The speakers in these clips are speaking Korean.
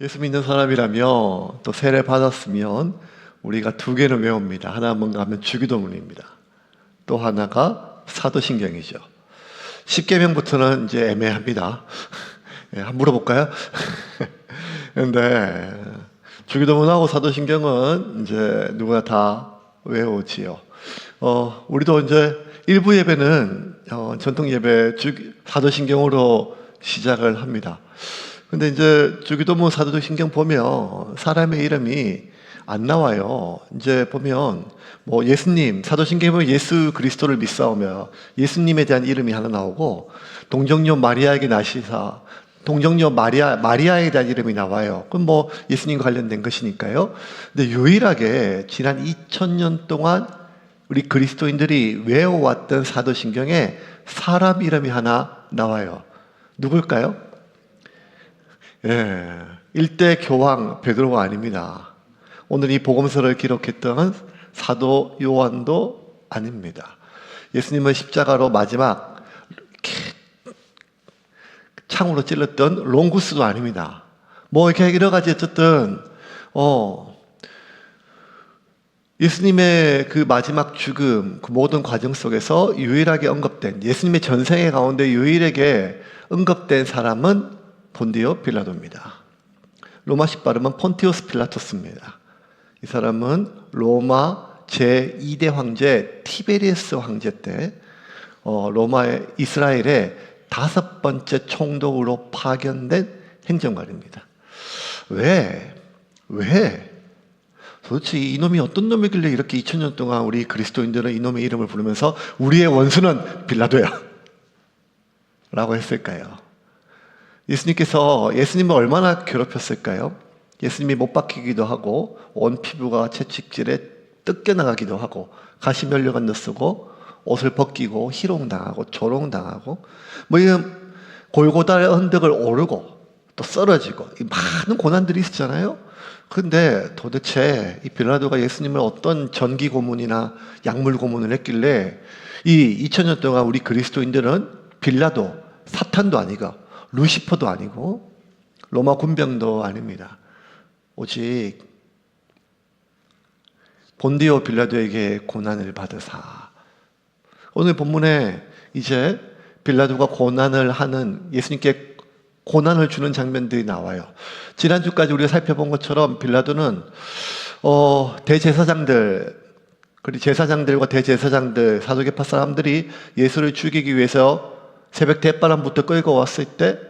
예수 믿는 사람이라며 또 세례 받았으면 우리가 두 개는 외웁니다. 하나 뭔가 하면 주기도문입니다. 또 하나가 사도신경이죠. 10계명부터는 이제 애매합니다. 한번 물어볼까요? 근데 주기도문하고 사도신경은 이제 누구나 다 외우지요. 우리도 이제 일부 예배는 전통 예배 사도신경으로 시작을 합니다. 근데 이제 주기도문 사도신경 보면 사람의 이름이 안 나와요. 이제 보면 뭐 예수님, 사도신경에 보면 예수 그리스도를 믿사오며 예수님에 대한 이름이 하나 나오고 동정녀 마리아에게 나시사 동정녀 마리아에 대한 이름이 나와요. 그럼 뭐 예수님과 관련된 것이니까요. 근데 유일하게 지난 2000년 동안 우리 그리스도인들이 외워왔던 사도신경에 사람 이름이 하나 나와요. 누굴까요? 예, 일대 교황 베드로가 아닙니다. 오늘 이 복음서를 기록했던 사도 요한도 아닙니다. 예수님은 십자가로 마지막 창으로 찔렀던 롱구스도 아닙니다. 뭐 이렇게 여러 가지 어쨌든 예수님의 그 마지막 죽음, 그 모든 과정 속에서 유일하게 언급된 예수님의 전생의 가운데 유일하게 언급된 사람은 본디오 빌라도입니다. 로마식 발음은 폰티우스 필라토스입니다. 이 사람은 로마 제2대 황제 티베리우스 황제 때 로마의 이스라엘의 5번째 총독으로 파견된 행정관입니다. 왜? 도대체 이놈이 어떤 놈이길래 이렇게 2000년 동안 우리 그리스도인들은 이놈의 이름을 부르면서 우리의 원수는 빌라도야 라고 했을까요? 예수님을 얼마나 괴롭혔을까요? 예수님이 못 박히기도 하고 온 피부가 채찍질에 뜯겨나가기도 하고 가시 면류관도 쓰고 옷을 벗기고 희롱당하고 조롱당하고 뭐 이런 골고다의 언덕을 오르고 또 쓰러지고 많은 고난들이 있었잖아요. 근데 도대체 이 빌라도가 예수님을 어떤 전기 고문이나 약물 고문을 했길래 이 2000년 동안 우리 그리스도인들은 빌라도, 사탄도 아니고 루시퍼도 아니고 로마 군병도 아닙니다. 오직 본디오 빌라도에게 고난을 받으사. 오늘 본문에 이제 빌라도가 고난을 하는, 예수님께 고난을 주는 장면들이 나와요. 지난주까지 우리가 살펴본 것처럼 빌라도는 대제사장들, 그리고 제사장들과 대제사장들, 사두개파 사람들이 예수를 죽이기 위해서 새벽 대바람부터 끌고 왔을 때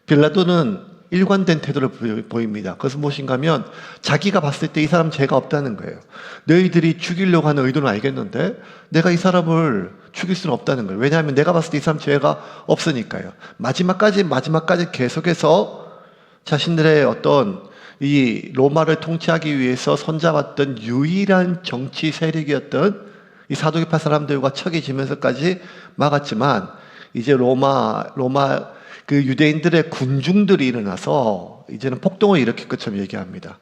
빌라도는 일관된 태도를 보입니다. 그것은 무엇인가 하면 자기가 봤을 때 이 사람 죄가 없다는 거예요. 너희들이 죽이려고 하는 의도는 알겠는데 내가 이 사람을 죽일 수는 없다는 거예요. 왜냐하면 내가 봤을 때 이 사람 죄가 없으니까요. 마지막까지 계속해서 자신들의 어떤 이 로마를 통치하기 위해서 손잡았던 유일한 정치 세력이었던 이 사두개파 사람들과 척이 지면서까지 막았지만 이제 로마 그 유대인들의 군중들이 일어나서 이제는 폭동을 일으킬 것처럼 얘기합니다.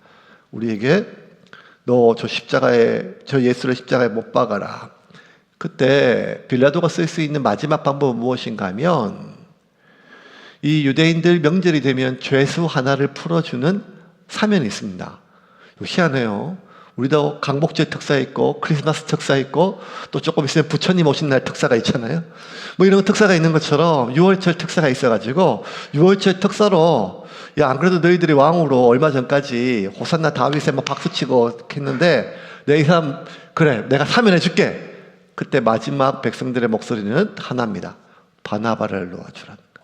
우리에게 너 저 예수를 십자가에 못 박아라. 그때 빌라도가 쓸 수 있는 마지막 방법은 무엇인가 하면 이 유대인들 명절이 되면 죄수 하나를 풀어주는 사면이 있습니다. 희한해요. 우리도 강복절 특사 있고 크리스마스 특사 있고 또 조금 있으면 부처님 오신 날 특사가 있잖아요. 뭐 이런 특사가 있는 것처럼 6월절 특사가 있어가지고 6월절 특사로 야, 안 그래도 너희들이 왕으로 얼마 전까지 호산나 다윗에 막 박수치고 했는데 내 이 사람 그래 내가 사면해 줄게. 그때 마지막 백성들의 목소리는 하나입니다. 바나바를 놓아주라는 거.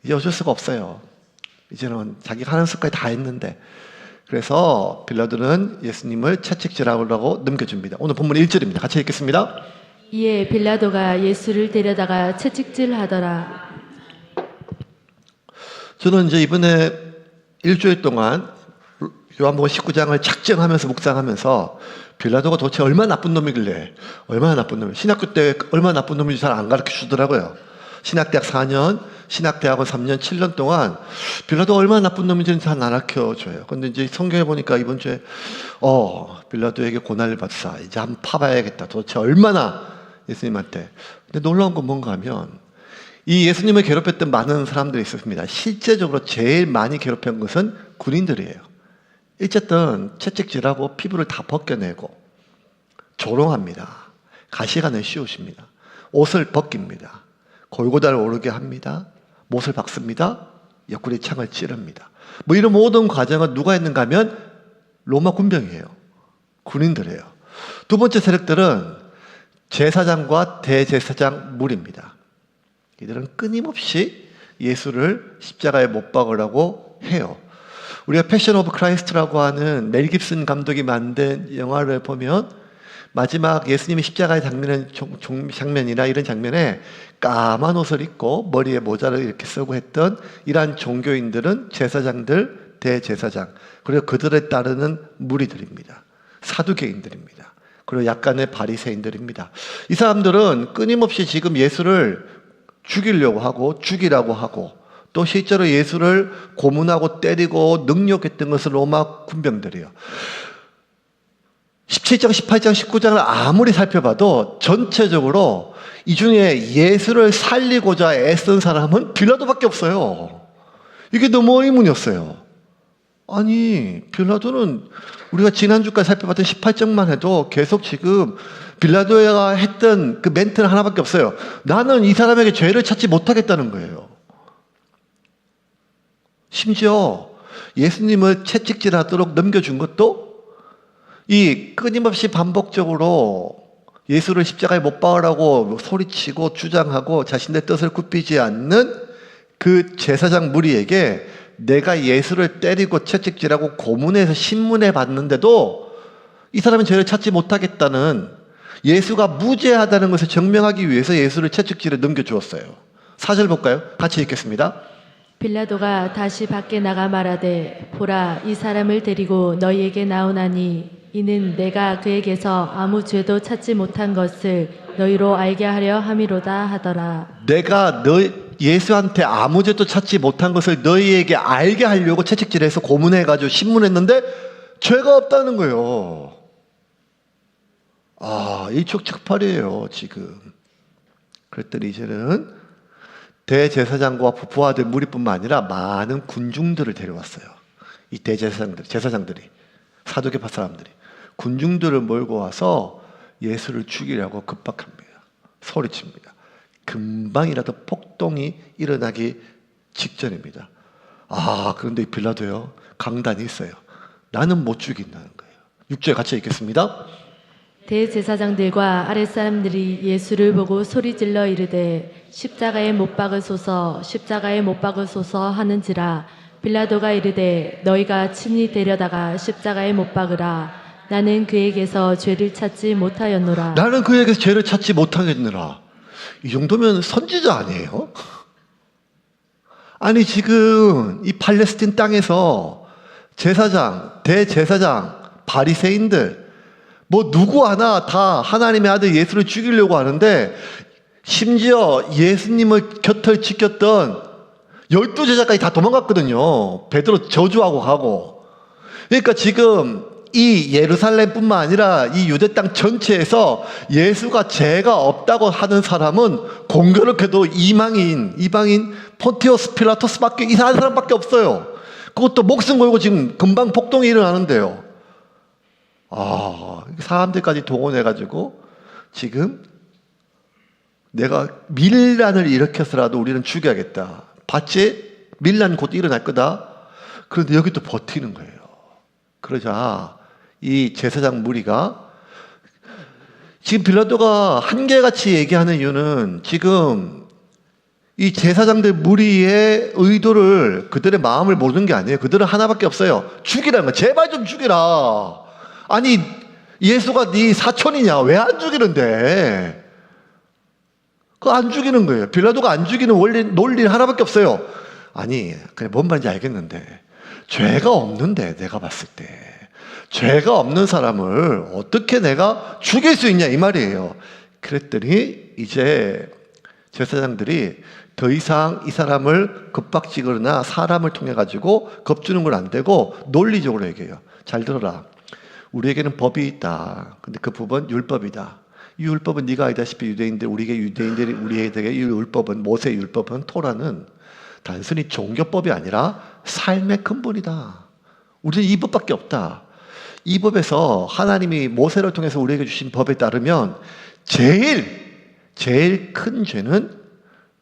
이제 어쩔 수가 없어요. 이제는 자기가 하는 수까지 다 했는데 그래서 빌라도는 예수님을 채찍질하려고 넘겨줍니다. 오늘 본문 1절입니다. 같이 읽겠습니다. 이에 빌라도가 예수를 데려다가 채찍질하더라. 저는 이제 이번에 일주일 동안 요한복음 19장을 작정하면서 묵상하면서 빌라도가 도대체 얼마나 나쁜 놈이길래 신학교 때 얼마나 나쁜 놈인지 잘 안 가르쳐 주더라고요. 신학대학 4년, 신학대학원 3년, 7년 동안 빌라도가 얼마나 나쁜 놈인지는 다 가르쳐줘요. 근데 이제 성경에 보니까 이번 주에 빌라도에게 고난을 받으사 이제 한번 파봐야겠다. 도대체 얼마나 예수님한테. 근데 놀라운 건 뭔가 하면 이 예수님을 괴롭혔던 많은 사람들이 있었습니다. 실제적으로 제일 많이 괴롭힌 것은 군인들이에요. 어쨌든 채찍질하고 피부를 다 벗겨내고 조롱합니다. 가시관을 씌우십니다. 옷을 벗깁니다. 골고다를 오르게 합니다. 못을 박습니다. 옆구리 창을 찌릅니다. 뭐 이런 모든 과정을 누가 했는가 하면 로마 군병이에요. 군인들이에요. 두 번째 세력들은 제사장과 대제사장 무리입니다. 이들은 끊임없이 예수를 십자가에 못 박으라고 해요. 우리가 패션 오브 크라이스트라고 하는 멜 깁슨 감독이 만든 영화를 보면 마지막 예수님이 십자가에 장면이나 이런 장면에 까만 옷을 입고 머리에 모자를 이렇게 쓰고 했던 이러한 종교인들은 제사장들, 대제사장, 그리고 그들을 따르는 무리들입니다. 사두개인들입니다. 그리고 약간의 바리새인들입니다. 이 사람들은 끊임없이 지금 예수를 죽이려고 하고 죽이라고 하고 또 실제로 예수를 고문하고 때리고 능욕했던 것은 로마 군병들이에요. 17장, 18장, 19장을 아무리 살펴봐도 전체적으로 이 중에 예수를 살리고자 애쓴 사람은 빌라도밖에 없어요. 이게 너무 의문이었어요. 아니, 빌라도는 우리가 지난주까지 살펴봤던 18장만 해도 계속 지금 빌라도가 했던 그 멘트는 하나밖에 없어요. 나는 이 사람에게 죄를 찾지 못하겠다는 거예요. 심지어 예수님을 채찍질하도록 넘겨준 것도 이 끊임없이 반복적으로 예수를 십자가에 못 박으라고 소리치고 주장하고 자신의 뜻을 굽히지 않는 그 제사장 무리에게 내가 예수를 때리고 채찍질하고 고문해서 신문에 받는데도 이 사람은 죄를 찾지 못하겠다는, 예수가 무죄하다는 것을 증명하기 위해서 예수를 채찍질에 넘겨주었어요. 4절 볼까요? 같이 읽겠습니다. 빌라도가 다시 밖에 나가 말하되 보라 이 사람을 데리고 너희에게 나오나니 이는 내가 그에게서 아무 죄도 찾지 못한 것을 너희로 알게 하려 함이로다 하더라. 내가 예수한테 아무 죄도 찾지 못한 것을 너희에게 알게 하려고 채찍질해서 고문해가지고 신문했는데 죄가 없다는 거예요. 일촉즉발이에요 지금. 그랬더니 이제는 대제사장과 부하들 무리뿐만 아니라 많은 군중들을 데려왔어요. 이 제사장들이, 사두개파 사람들이 군중들을 몰고 와서 예수를 죽이려고 급박합니다. 소리칩니다. 금방이라도 폭동이 일어나기 직전입니다. 그런데 빌라도요, 강단이 있어요. 나는 못 죽인다는 거예요. 6절 같이 읽겠습니다. 대제사장들과 아랫사람들이 예수를 보고 소리질러 이르되 십자가에 못 박으소서 십자가에 못 박으소서 하는지라. 빌라도가 이르되 너희가 친히 데려다가 십자가에 못 박으라. 나는 그에게서 죄를 찾지 못하였노라. 나는 그에게서 죄를 찾지 못하겠느라. 이 정도면 선지자 아니에요? 아니 지금 이 팔레스틴 땅에서 제사장, 대제사장, 바리새인들 뭐 누구 하나 다 하나님의 아들 예수를 죽이려고 하는데, 심지어 예수님을 곁을 지켰던 12제자까지 다 도망갔거든요. 베드로 저주하고 가고. 그러니까 지금 이 예루살렘뿐만 아니라 이 유대 땅 전체에서 예수가 죄가 없다고 하는 사람은 공교롭게도 이방인 폰티오스 필라토스밖에, 이상한 사람밖에 없어요. 그것도 목숨 걸고 지금 금방 폭동이 일어나는데요. 사람들까지 동원해가지고 지금 내가 밀란을 일으켜서라도 우리는 죽여야겠다. 봤지? 밀란 곧 일어날 거다. 그런데 여기 또 버티는 거예요. 그러자 이 제사장 무리가, 지금 빌라도가 한결같이 얘기하는 이유는 지금 이 제사장들 무리의 의도를, 그들의 마음을 모르는 게 아니에요. 그들은 하나밖에 없어요. 죽이라는 거야. 제발 좀 죽이라. 아니 예수가 네 사촌이냐? 왜 안 죽이는데? 그거 안 죽이는 거예요. 빌라도가 안 죽이는 논리는 하나밖에 없어요. 아니 그냥 뭔 말인지 알겠는데 죄가 없는데, 내가 봤을 때 죄가 없는 사람을 어떻게 내가 죽일 수 있냐 이 말이에요. 그랬더니 이제 제사장들이 더 이상 이 사람을 급박지거나 사람을 통해 가지고 겁주는 건 안 되고 논리적으로 얘기해요. 잘 들어라. 우리에게는 법이 있다. 근데 그 법은 율법이다. 이 율법은 네가 알다시피 유대인들이 우리에게 이 율법은 모세의 율법은 토라는 단순히 종교법이 아니라 삶의 근본이다. 우리는 이 법밖에 없다. 이 법에서 하나님이 모세를 통해서 우리에게 주신 법에 따르면 제일 큰 죄는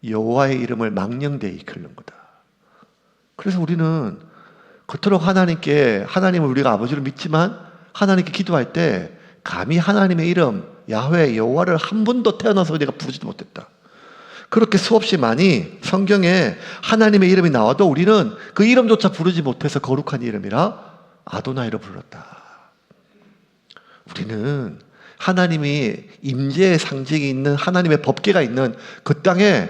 여호와의 이름을 망령되이 이끌는 거다. 그래서 우리는 겉으로 하나님을 우리가 아버지로 믿지만 하나님께 기도할 때 감히 하나님의 이름 야훼 여호와를 한 번도 태어나서 내가 부르지도 못했다. 그렇게 수없이 많이 성경에 하나님의 이름이 나와도 우리는 그 이름조차 부르지 못해서 거룩한 이름이라 아도나이로 불렀다. 우리는 하나님이 임재의 상징이 있는 하나님의 법궤가 있는 그 땅에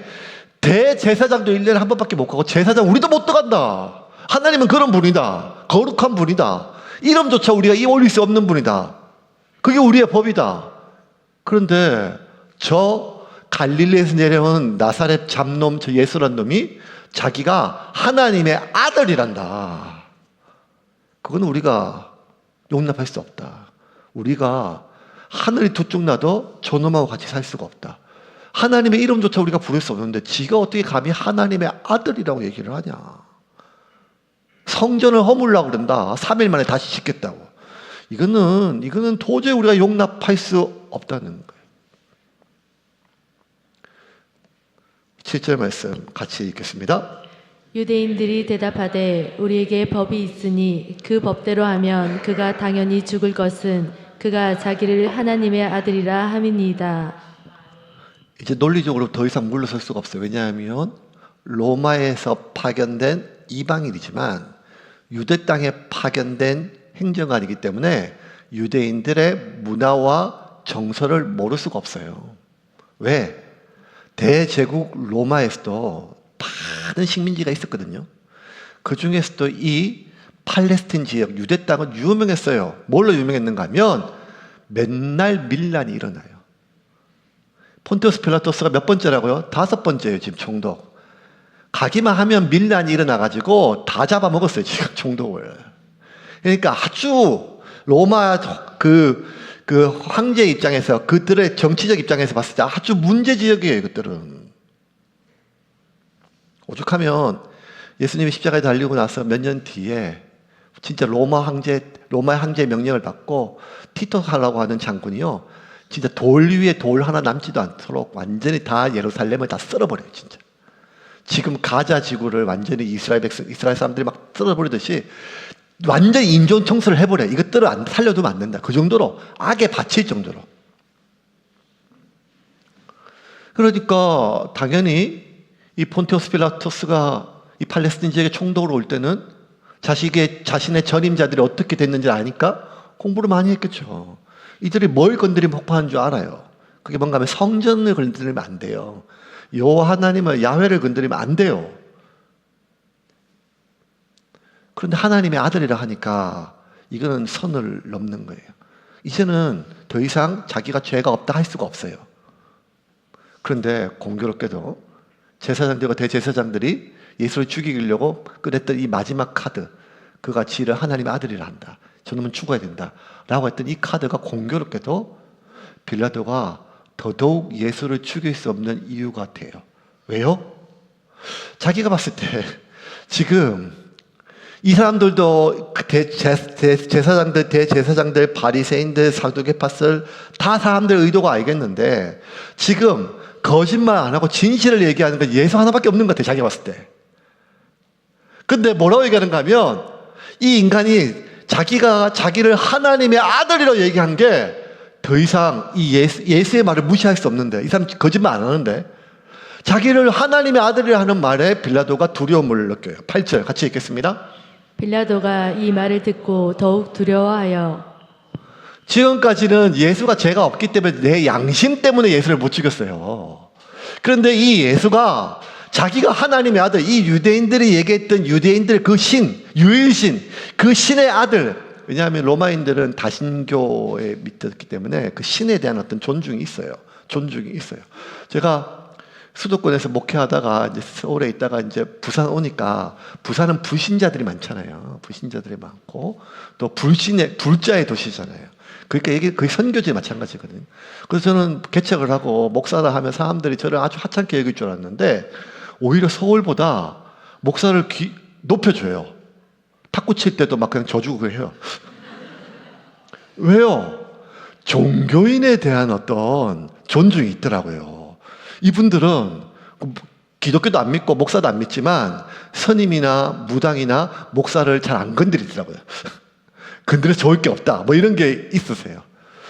대제사장도 1년에 한 번밖에 못 가고 제사장 우리도 못 들어간다. 하나님은 그런 분이다. 거룩한 분이다. 이름조차 우리가 올릴 수 없는 분이다. 그게 우리의 법이다. 그런데 저 갈릴리에서 내려온 나사렛 잡놈 저 예수란 놈이 자기가 하나님의 아들이란다. 그건 우리가 용납할 수 없다. 우리가 하늘이 두 쪽 나도 저놈하고 같이 살 수가 없다. 하나님의 이름조차 우리가 부를 수 없는데 지가 어떻게 감히 하나님의 아들이라고 얘기를 하냐. 성전을 허물라고 그런다. 3일 만에 다시 짓겠다고. 이거는 도저히 우리가 용납할 수 없다는 거예요. 7절 말씀 같이 읽겠습니다. 유대인들이 대답하되 우리에게 법이 있으니 그 법대로 하면 그가 당연히 죽을 것은 그가 자기를 하나님의 아들이라 함이니이다. 이제 논리적으로 더 이상 물러설 수가 없어요. 왜냐하면 로마에서 파견된 이방인이지만 유대 땅에 파견된 행정관이기 때문에 유대인들의 문화와 정서를 모를 수가 없어요. 왜? 대제국 로마에서도 많은 식민지가 있었거든요. 그 중에서도 이 팔레스틴 지역, 유대 땅은 유명했어요. 뭘로 유명했는가 하면 맨날 밀란이 일어나요. 폰티우스 필라토스가 몇 번째라고요? 5번째예요, 지금 총독. 가기만 하면 밀란이 일어나가지고 다 잡아먹었어요, 지금 총독을. 그러니까 아주 로마 그 황제 입장에서 그들의 정치적 입장에서 봤을 때 아주 문제 지역이에요, 그들은. 오죽하면 예수님이 십자가에 달리고 나서 몇 년 뒤에 진짜 로마의 황제의 명령을 받고 티토하라고 하는 장군이요. 진짜 돌 위에 돌 하나 남지도 않도록 완전히 다 예루살렘을 다 쓸어버려요, 진짜. 지금 가자 지구를 완전히 이스라엘 사람들이 막 쓸어버리듯이 완전히 인종 청소를 해버려. 이것들을 안 살려두면 안 된다. 그 정도로 악에 바칠 정도로. 그러니까 당연히 이 폰티우스 필라토스가 이 팔레스틴 지역에 총독으로 올 때는 자신의 전임자들이 어떻게 됐는지 아니까 공부를 많이 했겠죠. 이들이 뭘 건드리면 폭파하는 줄 알아요. 그게 뭔가 하면 성전을 건드리면 안 돼요. 여호와 하나님을 야훼를 건드리면 안 돼요. 그런데 하나님의 아들이라 하니까 이거는 선을 넘는 거예요. 이제는 더 이상 자기가 죄가 없다 할 수가 없어요. 그런데 공교롭게도 제사장들과 대제사장들이 예수를 죽이려고 꺼냈던 이 마지막 카드, 그가 지를 하나님의 아들이라 한다. 저놈은 죽어야 된다. 라고 했던 이 카드가 공교롭게도 빌라도가 더더욱 예수를 죽일 수 없는 이유가 돼요. 왜요? 자기가 봤을 때 지금 이 사람들도 대제사장들, 바리새인들, 사두개파들 다 사람들의 의도가 알겠는데 지금 거짓말 안 하고 진실을 얘기하는 건 예수 하나밖에 없는 것 같아요. 자기가 봤을 때. 근데 뭐라고 얘기하는가 하면 이 인간이 자기가 자기를 하나님의 아들이라고 얘기한 게 더 이상 이 예수의 말을 무시할 수 없는데, 이 사람 거짓말 안 하는데 자기를 하나님의 아들이라 하는 말에 빌라도가 두려움을 느껴요. 8절 같이 읽겠습니다. 빌라도가 이 말을 듣고 더욱 두려워하여. 지금까지는 예수가 죄가 없기 때문에 내 양심 때문에 예수를 못 죽였어요. 그런데 이 예수가 자기가 하나님의 아들, 이 유대인들이 얘기했던 유대인들 그 신, 유일신, 그 신의 아들. 왜냐하면 로마인들은 다신교에 믿었기 때문에 그 신에 대한 어떤 존중이 있어요. 제가 수도권에서 목회하다가 이제 서울에 있다가 이제 부산 오니까 부산은 불신자들이 많잖아요. 불신자들이 많고 또 불자의 도시잖아요. 그러니까 이게 거의 선교지 마찬가지거든요. 그래서 저는 개척을 하고 목사를 하면 사람들이 저를 아주 하찮게 여길 줄 알았는데 오히려 서울보다 목사를 높여줘요. 탁구 칠 때도 막 그냥 져주고 해요. 왜요? 종교인에 대한 어떤 존중이 있더라고요. 이분들은 기독교도 안 믿고 목사도 안 믿지만 선임이나 무당이나 목사를 잘 안 건드리더라고요. 건드려서 좋을 게 없다. 뭐 이런 게 있으세요.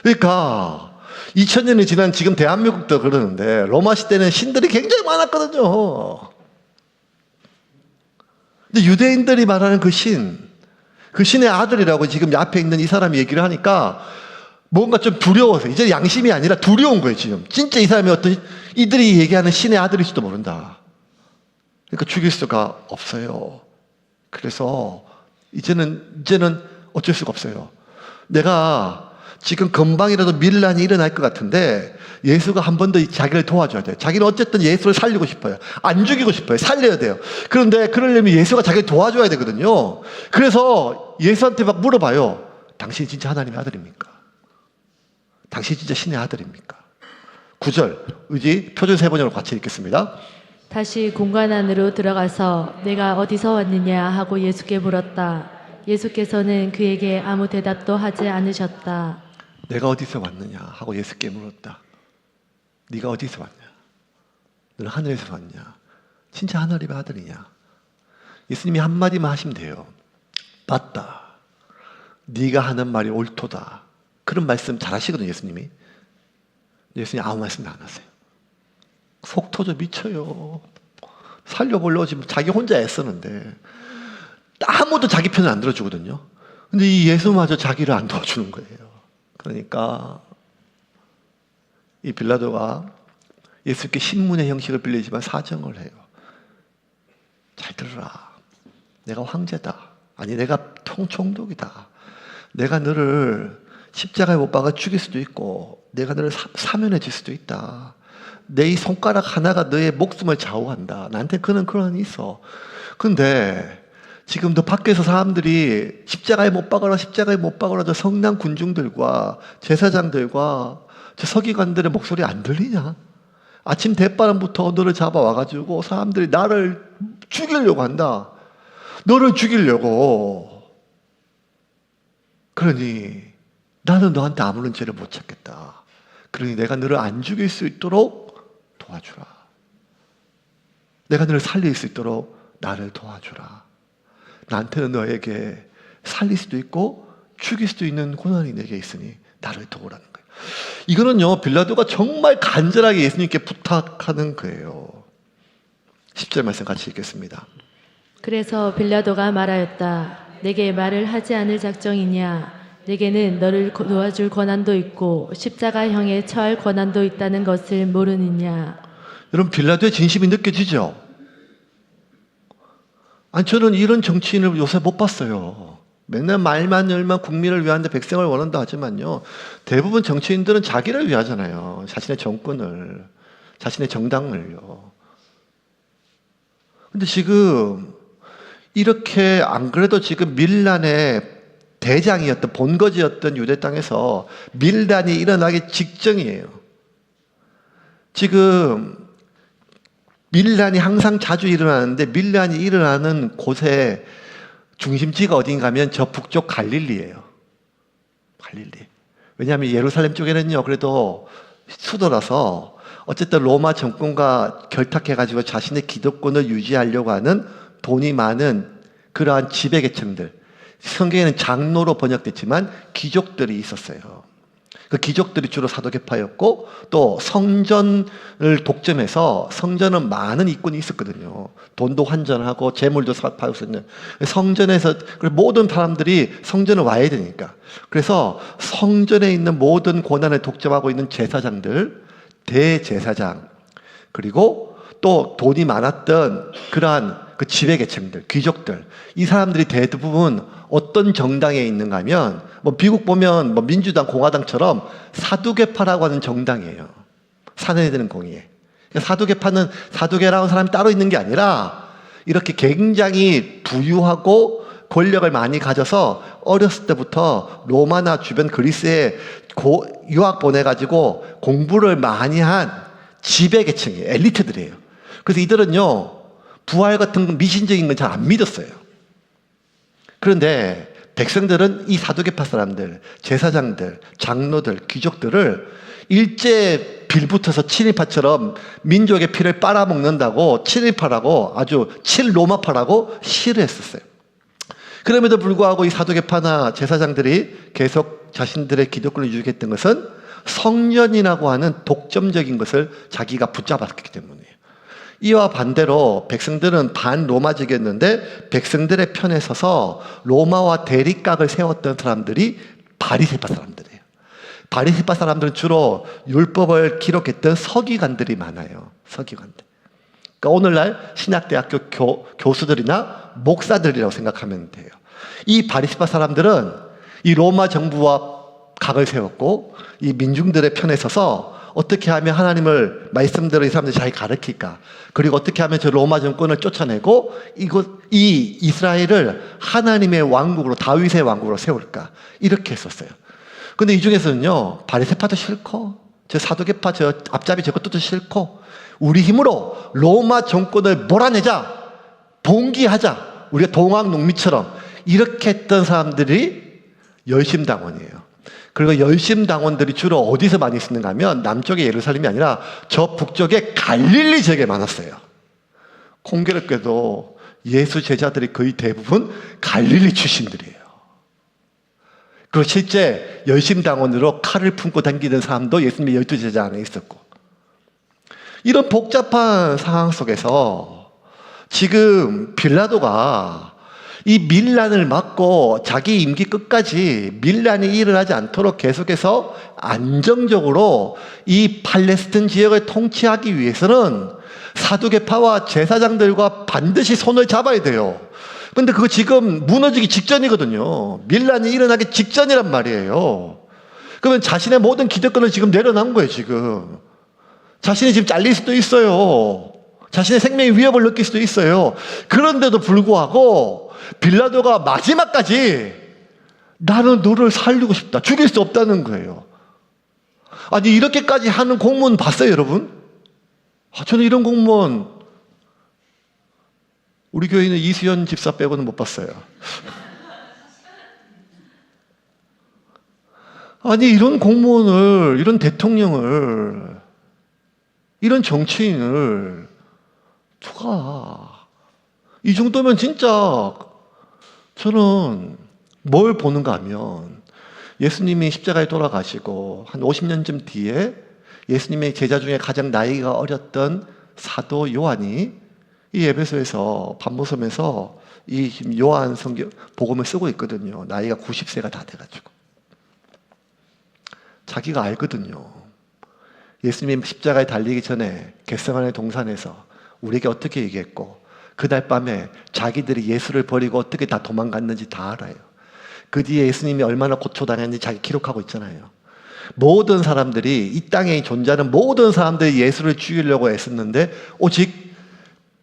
그러니까 2000년이 지난 지금 대한민국도 그러는데 로마 시대는 신들이 굉장히 많았거든요. 근데 유대인들이 말하는 그 신의 아들이라고 지금 앞에 있는 이 사람이 얘기를 하니까 뭔가 좀 두려워서 이제 양심이 아니라 두려운 거예요 지금. 진짜 이 사람이 어떤 이들이 얘기하는 신의 아들일지도 모른다. 그러니까 죽일 수가 없어요. 그래서 이제는 어쩔 수가 없어요. 내가 지금 금방이라도 밀란이 일어날 것 같은데 예수가 한 번 더 자기를 도와줘야 돼요. 자기는 어쨌든 예수를 살리고 싶어요. 안 죽이고 싶어요. 살려야 돼요. 그런데 그러려면 예수가 자기를 도와줘야 되거든요. 그래서 예수한테 막 물어봐요. 당신이 진짜 하나님의 아들입니까? 당신이 진짜 신의 아들입니까? 9절 의지 표준 세번역으로 같이 읽겠습니다. 다시 공간 안으로 들어가서 내가 어디서 왔느냐 하고 예수께 물었다. 예수께서는 그에게 아무 대답도 하지 않으셨다. 내가 어디서 왔느냐 하고 예수께 물었다. 네가 어디서 왔냐? 너는 하늘에서 왔냐? 진짜 하나님의 아들이냐? 예수님이 한마디만 하시면 돼요. 맞다. 네가 하는 말이 옳도다. 그런 말씀 잘 하시거든요, 예수님이. 예수님 아무 말씀도 안 하세요. 속 터져 미쳐요. 살려보려고 지금 자기 혼자 애쓰는데 아무도 자기 편을 안 들어주거든요. 근데 이 예수마저 자기를 안 도와주는 거예요. 그러니까 이 빌라도가 예수께 신문의 형식을 빌리지만 사정을 해요. 잘 들어라. 내가 황제다. 아니 내가 총독이다. 내가 너를 십자가에 못 박아 죽일 수도 있고 내가 너를 사면해줄 수도 있다. 내 이 손가락 하나가 너의 목숨을 좌우한다. 나한테 그런 한이 있어. 근데 지금 너 밖에서 사람들이 십자가에 못 박아라 십자가에 못 박아라 저 성난 군중들과 제사장들과 저 서기관들의 목소리 안 들리냐? 아침 대바람부터 너를 잡아와가지고 사람들이 나를 죽이려고 한다. 너를 죽이려고. 그러니 나는 너한테 아무런 죄를 못 찾겠다. 그러니 내가 너를 안 죽일 수 있도록 도와주라. 내가 너를 살릴 수 있도록 나를 도와주라. 나한테는 너에게 살릴 수도 있고 죽일 수도 있는 고난이 내게 있으니 나를 도우라는 거예요. 이거는요 빌라도가 정말 간절하게 예수님께 부탁하는 거예요. 10절 말씀 같이 읽겠습니다. 그래서 빌라도가 말하였다. 내게 말을 하지 않을 작정이냐? 내게는 너를 도와줄 권한도 있고 십자가형에 처할 권한도 있다는 것을 모르느냐? 여러분 빌라도의 진심이 느껴지죠? 아니 저는 이런 정치인을 요새 못 봤어요. 맨날 말만 열만 국민을 위한데 백성을 원한다 하지만요. 대부분 정치인들은 자기를 위하잖아요. 자신의 정권을, 자신의 정당을요. 근데 지금 이렇게 안 그래도 지금 밀란의 대장이었던 본거지였던 유대 땅에서 밀란이 일어나기 직전이에요. 지금 밀란이 항상 자주 일어나는데 밀란이 일어나는 곳에 중심지가 어딘가 하면 저 북쪽 갈릴리예요. 갈릴리. 왜냐하면 예루살렘 쪽에는요 그래도 수도라서 어쨌든 로마 정권과 결탁해가지고 자신의 기득권을 유지하려고 하는 돈이 많은 그러한 지배계층들, 성경에는 장로로 번역됐지만 귀족들이 있었어요. 그 귀족들이 주로 사도계파였고 또 성전을 독점해서 성전은 많은 이권이 있었거든요. 돈도 환전하고 재물도 파고 있었는 성전에서 모든 사람들이 성전을 와야 되니까. 그래서 성전에 있는 모든 권한을 독점하고 있는 제사장들, 대제사장, 그리고 또 돈이 많았던 그러한 그 지배계층들, 귀족들, 이 사람들이 대부분 어떤 정당에 있는가 하면 뭐 미국 보면 뭐 민주당, 공화당처럼 사두개파라고 하는 정당이에요. 사내들은 공의회. 그러니까 사두개파는 사두개라는 사람이 따로 있는 게 아니라 이렇게 굉장히 부유하고 권력을 많이 가져서 어렸을 때부터 로마나 주변 그리스에 유학 보내가지고 공부를 많이 한 지배계층이에요. 엘리트들이에요. 그래서 이들은요, 부활 같은 미신적인 건 잘 안 믿었어요. 그런데 백성들은 이 사두개파 사람들, 제사장들, 장로들, 귀족들을 일제 빌붙어서 친일파처럼 민족의 피를 빨아먹는다고 친일파라고 아주 친로마파라고 싫어했었어요. 그럼에도 불구하고 이 사두개파나 제사장들이 계속 자신들의 기득권을 유지했던 것은 성년이라고 하는 독점적인 것을 자기가 붙잡았기 때문이에요. 이와 반대로 백성들은 반로마적이었는데 백성들의 편에 서서 로마와 대립각을 세웠던 사람들이 바리새파 사람들이에요. 바리새파 사람들은 주로 율법을 기록했던 서기관들이 많아요. 서기관들. 그러니까 오늘날 신학대학교 교수들이나 목사들이라고 생각하면 돼요. 이 바리새파 사람들은 이 로마 정부와 각을 세웠고 이 민중들의 편에 서서 어떻게 하면 하나님을 말씀대로 이 사람들이 잘 가르칠까, 그리고 어떻게 하면 저 로마 정권을 쫓아내고 이 이스라엘을 하나님의 왕국으로, 다윗의 왕국으로 세울까, 이렇게 했었어요. 근데 이 중에서는요, 바리새파도 싫고 저 사두개파 저 앞잡이 저것도 싫고 우리 힘으로 로마 정권을 몰아내자, 봉기하자, 우리가 동학농민처럼 이렇게 했던 사람들이 열심당원이에요. 그리고 열심당원들이 주로 어디서 많이 있었는가 하면 남쪽의 예루살렘이 아니라 저 북쪽의 갈릴리 지역에 많았어요. 공교롭게도 예수 제자들이 거의 대부분 갈릴리 출신들이에요. 그리고 실제 열심당원으로 칼을 품고 다니는 사람도 예수님의 12제자 안에 있었고, 이런 복잡한 상황 속에서 지금 빌라도가 이 밀란을 막고 자기 임기 끝까지 밀란이 일어나지 않도록 계속해서 안정적으로 이 팔레스틴 지역을 통치하기 위해서는 사두개파와 제사장들과 반드시 손을 잡아야 돼요. 근데 그거 지금 무너지기 직전이거든요. 밀란이 일어나기 직전이란 말이에요. 그러면 자신의 모든 기득권을 지금 내려놓은 거예요, 지금. 자신이 지금 잘릴 수도 있어요. 자신의 생명의 위협을 느낄 수도 있어요. 그런데도 불구하고 빌라도가 마지막까지 나는 너를 살리고 싶다, 죽일 수 없다는 거예요. 아니, 이렇게까지 하는 공무원 봤어요, 여러분? 저는 이런 공무원 우리 교회는 이수연 집사 빼고는 못 봤어요. 아니, 이런 공무원을, 이런 대통령을, 이런 정치인을 누가, 이 정도면 진짜 저는 뭘 보는가 하면 예수님이 십자가에 돌아가시고 한 50년쯤 뒤에 예수님의 제자 중에 가장 나이가 어렸던 사도 요한이 이 에베소에서 반모섬에서 이 요한 성경 복음을 쓰고 있거든요. 나이가 90세가 다 돼가지고 자기가 알거든요. 예수님이 십자가에 달리기 전에 겟세마네 동산에서 우리에게 어떻게 얘기했고, 그날 밤에 자기들이 예수를 버리고 어떻게 다 도망갔는지 다 알아요. 그 뒤에 예수님이 얼마나 고초당했는지 자기 기록하고 있잖아요. 모든 사람들이, 이 땅에 존재하는 모든 사람들이 예수를 죽이려고 애썼는데 오직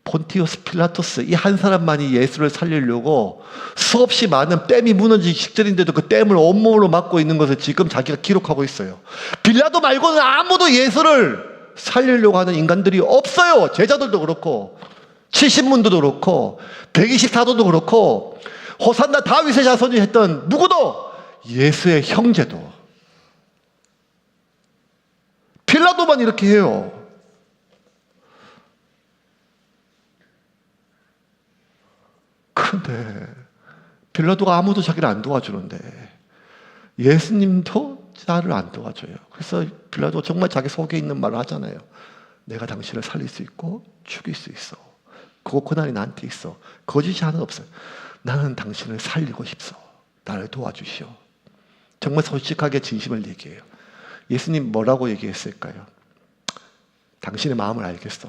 폰티우스 필라토스 이 한 사람만이 예수를 살리려고 수없이 많은 댐이 무너지기 직전인데도 그 댐을 온몸으로 막고 있는 것을 지금 자기가 기록하고 있어요. 빌라도 말고는 아무도 예수를 살리려고 하는 인간들이 없어요. 제자들도 그렇고 70문도도 그렇고 124도도 그렇고 호산나 다윗의 자손이 했던 누구도, 예수의 형제도. 빌라도만 이렇게 해요. 그런데 빌라도가 아무도 자기를 안 도와주는데 예수님도 나를 안 도와줘요. 그래서 빌라도가 정말 자기 속에 있는 말을 하잖아요. 내가 당신을 살릴 수 있고 죽일 수 있어. 그 고난이 나한테 있어. 거짓이 하나도 없어요. 나는 당신을 살리고 싶소. 나를 도와주시오. 정말 솔직하게 진심을 얘기해요. 예수님 뭐라고 얘기했을까요? 당신의 마음을 알겠어.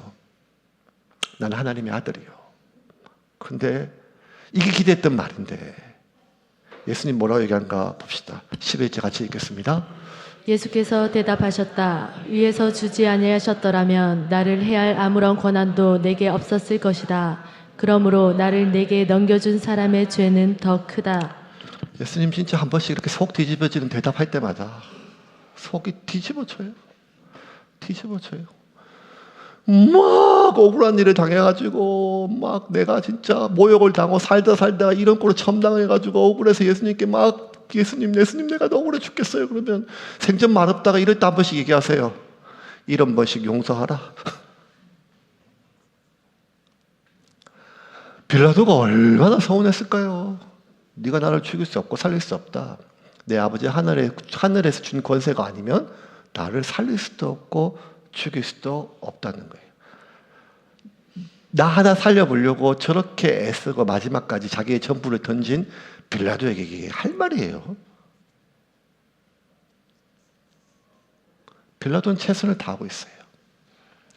나는 하나님의 아들이요. 그런데 이게 기대했던 말인데 예수님 뭐라고 얘기한가 봅시다. 11절 같이 읽겠습니다. 예수께서 대답하셨다. 위에서 주지 아니하셨더라면 나를 해할 아무런 권한도 내게 없었을 것이다. 그러므로 나를 내게 넘겨준 사람의 죄는 더 크다. 예수님 진짜 한 번씩 이렇게 속 뒤집어지는 대답할 때마다 속이 뒤집어져요. 뒤집어져요. 막 억울한 일을 당해가지고 막 내가 진짜 모욕을 당하고 살다가 이런 꼴을 처음 당해가지고 억울해서 예수님께 막 예수님 내가 너무 억울해 죽겠어요. 그러면 생전 말없다가 이럴 때 한 번씩 얘기하세요. 이런 번씩 용서하라. 빌라도가 얼마나 서운했을까요? 네가 나를 죽일 수 없고 살릴 수 없다. 내 아버지 하늘에서 준 권세가 아니면 나를 살릴 수도 없고 죽일 수도 없다는 거예요. 나 하나 살려보려고 저렇게 애쓰고 마지막까지 자기의 전부를 던진 빌라도에게 이게 할 말이에요. 빌라도는 최선을 다하고 있어요.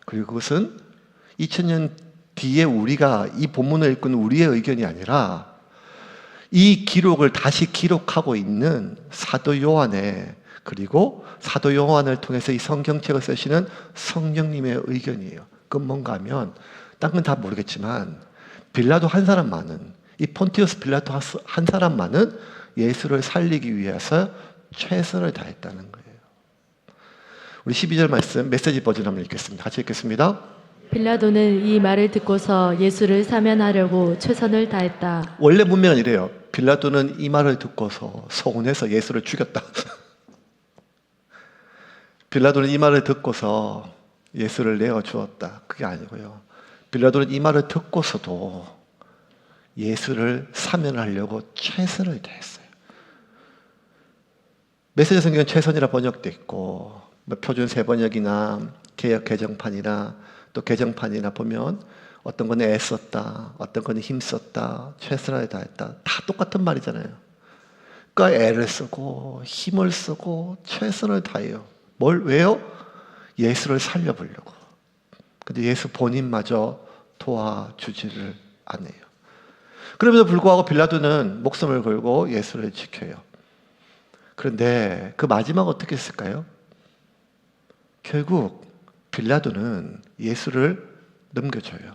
그리고 그것은 2000년 뒤에 우리가 이 본문을 읽은 우리의 의견이 아니라 이 기록을 다시 기록하고 있는 사도 요한의, 그리고 사도 요한을 통해서 이 성경책을 쓰시는 성령님의 의견이에요. 그건 뭔가 하면 딴 건 다 모르겠지만 빌라도 한 사람만은, 이 폰티우스 빌라도 한 사람만은 예수를 살리기 위해서 최선을 다했다는 거예요. 우리 12절 말씀 메시지 버전 한번 읽겠습니다. 같이 읽겠습니다. 빌라도는 이 말을 듣고서 예수를 사면하려고 최선을 다했다. 원래 문맥은 이래요. 빌라도는 이 말을 듣고서 서운해서 예수를 죽였다. 빌라도는 이 말을 듣고서 예수를 내어 주었다. 그게 아니고요. 빌라도는 이 말을 듣고서도 예수를 사면하려고 최선을 다했어요. 메시지 성경은 최선이라 번역되어 있고, 표준 세번역이나 개역 개정판이나 또 개정판이나 보면 어떤 거는 애썼다, 어떤 거는 힘썼다, 최선을 다했다. 다 똑같은 말이잖아요. 그러니까 애를 쓰고 힘을 쓰고 최선을 다해요. 왜요? 예수를 살려보려고. 근데 예수 본인마저 도와주지를 않아요. 그럼에도 불구하고 빌라도는 목숨을 걸고 예수를 지켜요. 그런데 그 마지막 어떻게 했을까요? 결국 빌라도는 예수를 넘겨줘요.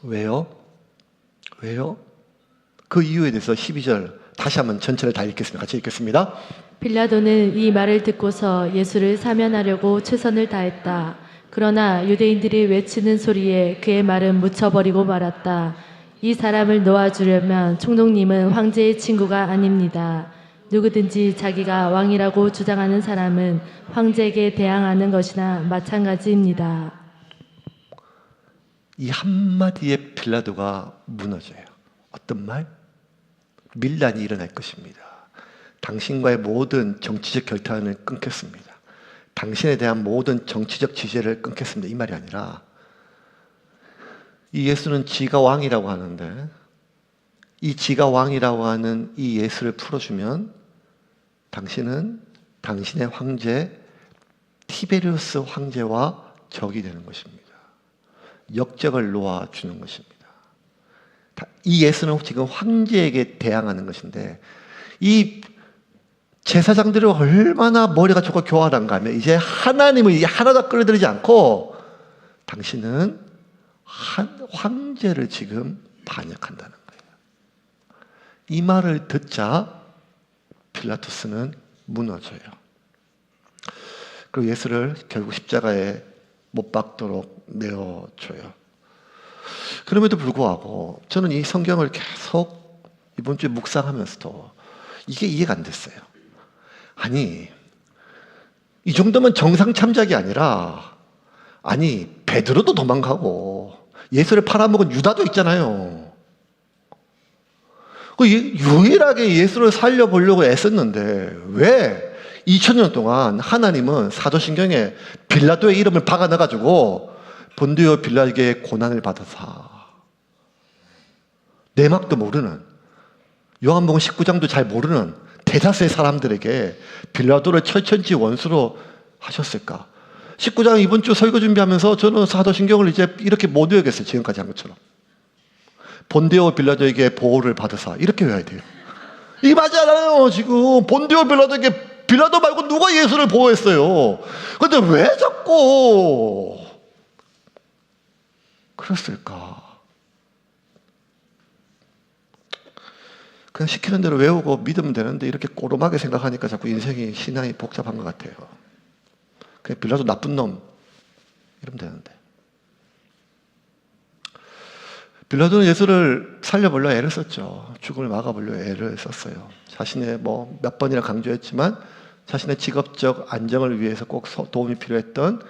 왜요? 그 이유에 대해서 12절 다시 한번 전체를 다 읽겠습니다. 같이 읽겠습니다. 빌라도는 이 말을 듣고서 예수를 사면하려고 최선을 다했다. 그러나 유대인들이 외치는 소리에 그의 말은 묻혀버리고 말았다. 이 사람을 놓아주려면 총독님은 황제의 친구가 아닙니다. 누구든지 자기가 왕이라고 주장하는 사람은 황제에게 대항하는 것이나 마찬가지입니다. 이 한마디에 빌라도가 무너져요. 어떤 말? 밀란이 일어날 것입니다. 당신과의 모든 정치적 결단을 끊겠습니다. 당신에 대한 모든 정치적 지지를 끊겠습니다. 이 말이 아니라 이 예수는 지가 왕이라고 하는데 이 지가 왕이라고 하는 이 예수를 풀어주면 당신은 당신의 황제 티베리우스 황제와 적이 되는 것입니다. 역적을 놓아주는 것입니다. 이 예수는 지금 황제에게 대항하는 것인데 이 제사장들이 얼마나 머리가 좋고 교활한가 하면 이제 하나님을 하나도 끌어들이지 않고 당신은 황제를 지금 반역한다는 거예요. 이 말을 듣자 빌라투스는 무너져요. 그리고 예수를 결국 십자가에 못 박도록 내어줘요. 그럼에도 불구하고 저는 이 성경을 계속 이번 주에 묵상하면서도 이게 이해가 안 됐어요. 아니, 이 정도면 정상 참작이 아니라 베드로도 도망가고 예수를 팔아먹은 유다도 있잖아요. 유일하게 예수를 살려보려고 애썼는데 왜 2000년 동안 하나님은 사도신경에 빌라도의 이름을 박아 넣어가지고 본디오 빌라에게 고난을 받아서 내막도 모르는, 요한복음 19장도 잘 모르는 대다수의 사람들에게 빌라도를 철천지 원수로 하셨을까? 19장 이번 주 설교 준비하면서 저는 사도신경을 이제 이렇게 못 외우겠어요. 지금까지 한 것처럼. 본디오 빌라도에게 보호를 받으사 이렇게 외워야 돼요. 이게 맞지 않아요. 지금 본디오 빌라도에게 빌라도 말고 누가 예수를 보호했어요? 근데 왜 자꾸 그랬을까? 그냥 시키는 대로 외우고 믿으면 되는데 이렇게 꼬름하게 생각하니까 자꾸 인생이 신앙이 복잡한 것 같아요. 그냥 빌라도 나쁜 놈 이러면 되는데. 빌라도는 예수를 살려보려 애를 썼죠. 죽음을 막아보려 애를 썼어요. 자신의 몇 번이나 강조했지만 자신의 직업적 안정을 위해서 꼭 도움이 필요했던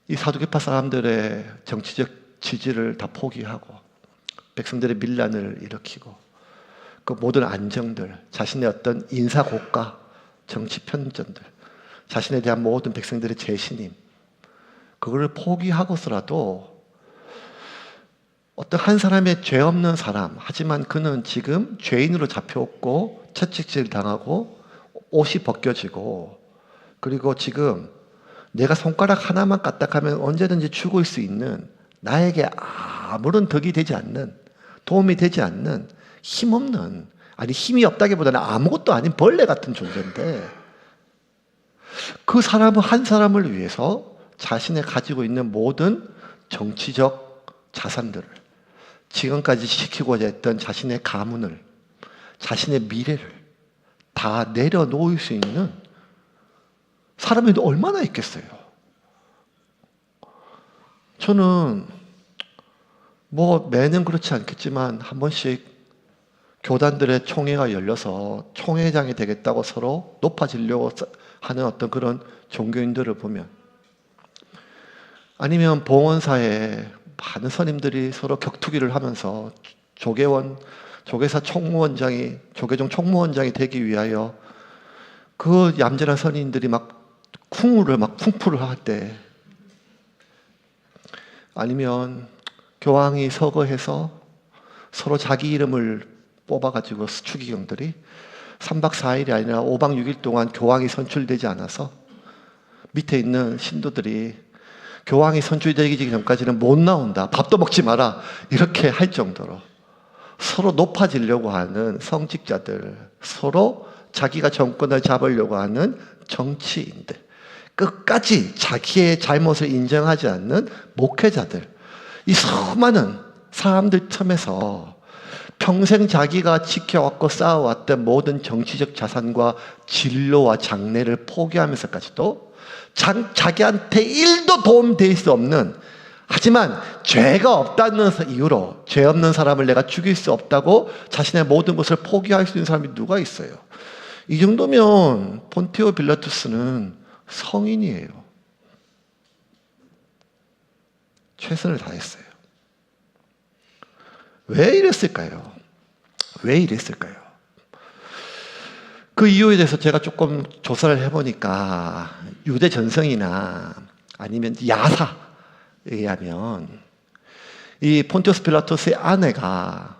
이 사두개파 사람들의 정치적 지지를 다 포기하고 백성들의 밀란을 일으키고 그 모든 안정들, 자신의 어떤 인사고가, 정치 편견들, 자신에 대한 모든 백성들의 재신임, 그거를 포기하고서라도 어떤 한 사람의 죄 없는 사람, 하지만 그는 지금 죄인으로 잡혀왔고 채찍질 당하고 옷이 벗겨지고 그리고 지금 내가 손가락 하나만 까딱하면 언제든지 죽을 수 있는 나에게 아무런 덕이 되지 않는 도움이 되지 않는 힘없는, 아니 힘이 없다기보다는 아무것도 아닌 벌레 같은 존재인데 그 사람은 한 사람을 위해서 자신의 가지고 있는 모든 정치적 자산들을 지금까지 지키고자 했던 자신의 가문을 자신의 미래를 다 내려놓을 수 있는 사람이 얼마나 있겠어요? 저는 매년 그렇지 않겠지만 한 번씩 교단들의 총회가 열려서 총회장이 되겠다고 서로 높아지려고 하는 어떤 그런 종교인들을 보면, 아니면 봉헌사에 많은 선임들이 서로 격투기를 하면서 조계사 총무원장이, 조계종 총무원장이 되기 위하여 그 얌전한 선임들이 쿵우를 쿵푸를 할 때, 아니면 교황이 서거해서 서로 자기 이름을 뽑아가지고 추기경들이 3박 4일이 아니라 5박 6일 동안 교황이 선출되지 않아서 밑에 있는 신도들이 교황이 선출되기 전까지는 못 나온다, 밥도 먹지 마라, 이렇게 할 정도로 서로 높아지려고 하는 성직자들, 서로 자기가 정권을 잡으려고 하는 정치인들, 끝까지 자기의 잘못을 인정하지 않는 목회자들, 이 수많은 사람들 틈에서 평생 자기가 지켜왔고 쌓아왔던 모든 정치적 자산과 진로와 장래를 포기하면서까지도 자기한테 1도 도움될 수 없는, 하지만 죄가 없다는 이유로 죄 없는 사람을 내가 죽일 수 없다고 자신의 모든 것을 포기할 수 있는 사람이 누가 있어요? 이 정도면 본티오 빌라투스는 성인이에요. 최선을 다했어요. 왜 이랬을까요? 왜 이랬을까요? 그 이유에 대해서 제가 조금 조사를 해보니까 유대 전성이나 아니면 야사에 의하면 이 폰티오스 빌라토스의 아내가